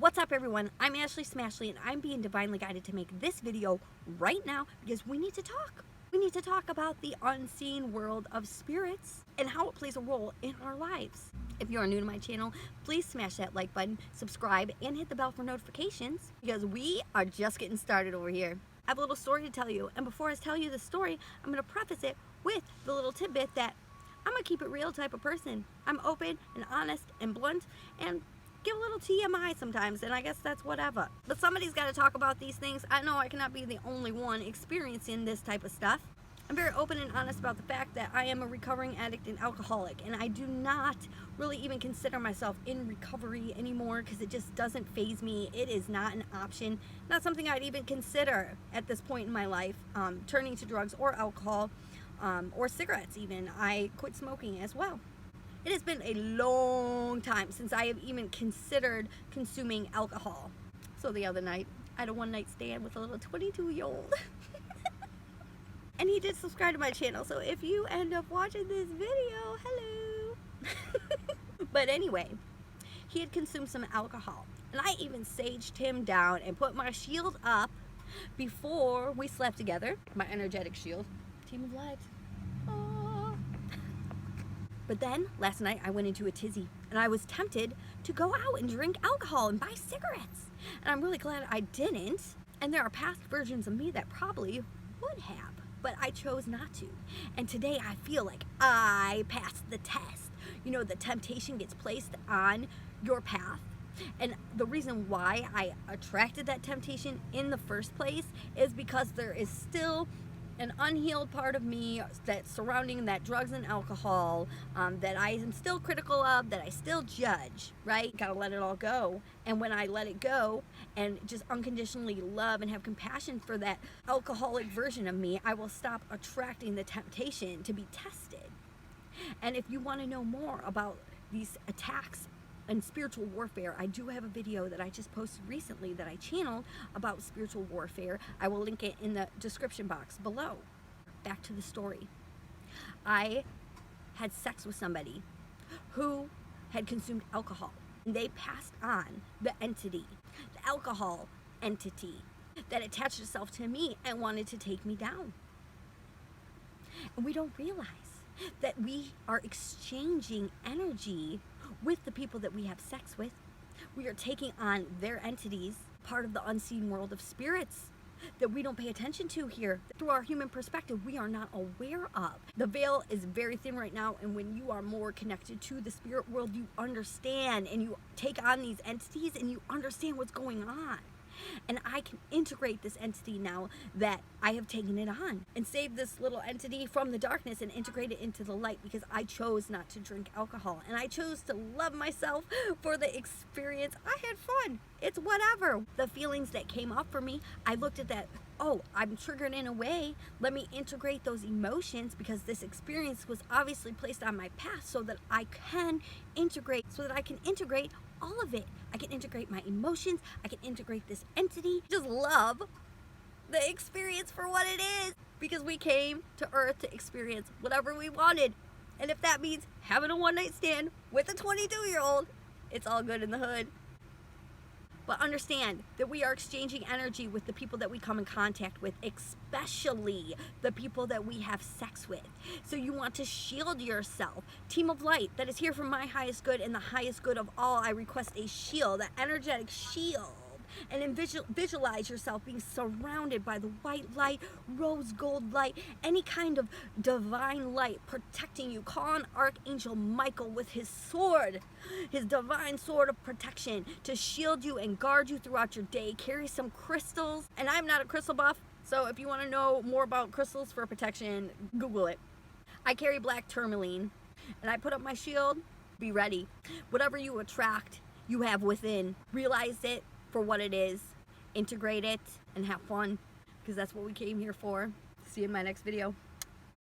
What's up, everyone? I'm Ashley Smashley, and I'm being divinely guided to make this video right now because we need to talk. We need to talk about the unseen world of spirits and how it plays a role in our lives. If you are new to my channel, please smash that like button, subscribe, and hit the bell for notifications because we are just getting started over here. I have a little story to tell you, and before I tell you the story, I'm going to preface it with the little tidbit that I'm a keep it real type of person. I'm open and honest and blunt and give a little TMI sometimes, and I guess that's whatever. But somebody's got to talk about these things. I know I cannot be the only one experiencing this type of stuff. I'm very open and honest about the fact that I am a recovering addict and alcoholic, and I do not really even consider myself in recovery anymore because it just doesn't faze me. It is not an option, not something I'd even consider at this point in my life, turning to drugs or alcohol or cigarettes even. I quit smoking as well. It has been a long time since I have even considered consuming alcohol. So the other night, I had a one-night stand with a little 22-year-old. And he did subscribe to my channel, so if you end up watching this video, hello. But anyway, he had consumed some alcohol. And I even saged him down and put my shield up before we slept together. My energetic shield. Team of light. But then, last night, I went into a tizzy, and I was tempted to go out and drink alcohol and buy cigarettes. And I'm really glad I didn't. And there are past versions of me that probably would have, but I chose not to. And today, I feel like I passed the test. You know, the temptation gets placed on your path. And the reason why I attracted that temptation in the first place is because there is still an unhealed part of me that's surrounding that drugs and alcohol, that I am still critical of, that I still judge, right? Gotta let it all go. And when I let it go and just unconditionally love and have compassion for that alcoholic version of me, I will stop attracting the temptation to be tested. And if you want to know more about these attacks and spiritual warfare, I do have a video that I just posted recently that I channeled about spiritual warfare. I will link it in the description box below. Back to the story. I had sex with somebody who had consumed alcohol. They passed on the entity, the alcohol entity that attached itself to me and wanted to take me down. And we don't realize that we are exchanging energy with the people that we have sex with. We are taking on their entities, part of the unseen world of spirits that we don't pay attention to here. Through our human perspective, we are not aware of. The veil is very thin right now, and when you are more connected to the spirit world, you understand, and you take on these entities and you understand what's going on. And I can integrate this entity now that I have taken it on and save this little entity from the darkness and integrate it into the light because I chose not to drink alcohol and I chose to love myself for the experience. I had fun. It's whatever. The feelings that came up for me, I looked at that, oh, I'm triggered in a way. Let me integrate those emotions because this experience was obviously placed on my path so that I can integrate all of it. I can integrate my emotions. I can integrate this entity. Just love the experience for what it is because we came to Earth to experience whatever we wanted. And if that means having a one-night stand with a 22-year-old, it's all good in the hood. But understand that we are exchanging energy with the people that we come in contact with, especially the people that we have sex with. So you want to shield yourself. Team of light that is here for my highest good and the highest good of all, I request a shield, an energetic shield. And then visualize yourself being surrounded by the white light, rose gold light, any kind of divine light protecting you. Call on Archangel Michael with his sword, his divine sword of protection to shield you and guard you throughout your day. Carry some crystals. And I'm not a crystal buff, so if you want to know more about crystals for protection, Google it. I carry black tourmaline and I put up my shield. Be ready. Whatever you attract, you have within. Realize it for what it is, integrate it, and have fun, because that's what we came here for. See you in my next video.